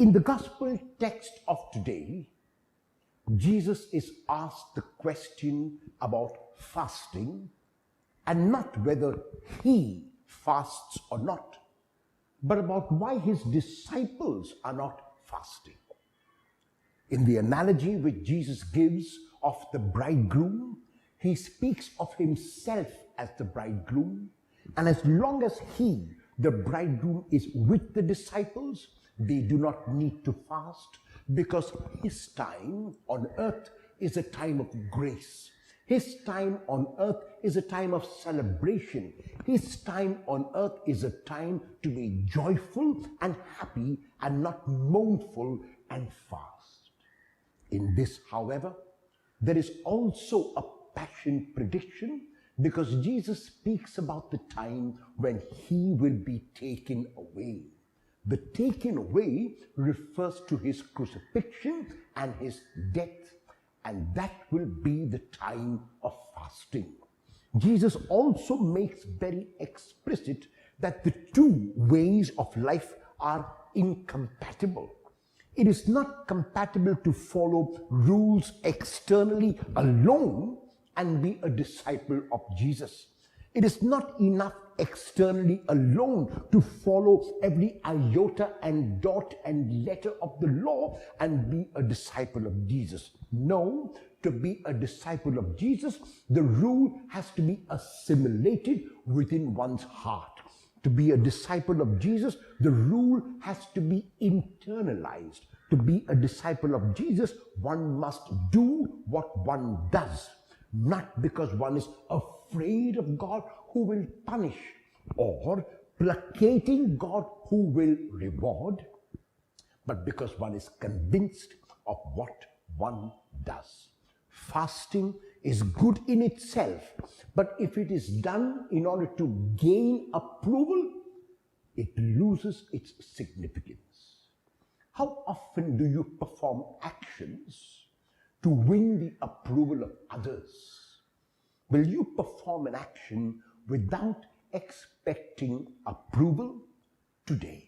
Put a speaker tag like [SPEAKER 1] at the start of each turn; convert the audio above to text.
[SPEAKER 1] In the gospel text of today, Jesus is asked the question about fasting, and not whether he fasts or not, but about why his disciples are not fasting. In the analogy which Jesus gives of the bridegroom, he speaks of himself as the bridegroom, and as long as he, the bridegroom, is with the disciples, they do not need to fast, because his time on earth is a time of grace. His time on earth is a time of celebration. His time on earth is a time to be joyful and happy and not mournful and fast. In this, however, there is also a passion prediction, because Jesus speaks about the time when he will be taken away. The taken away refers to his crucifixion and his death, and that will be the time of fasting. Jesus also makes very explicit that the two ways of life are incompatible. It is not compatible to follow rules externally alone and be a disciple of Jesus. It is not enough externally alone to follow every iota and dot and letter of the law and be a disciple of Jesus. No, to be a disciple of Jesus, the rule has to be assimilated within one's heart. To be a disciple of Jesus, the rule has to be internalized. To be a disciple of Jesus, one must do what one does, not because one is afraid of God who will punish, or placating God who will reward, but because one is convinced of what one does. Fasting is good in itself, but if it is done in order to gain approval, it loses its significance. How often do you perform actions to win the approval of others? Will you perform an action without expecting approval today?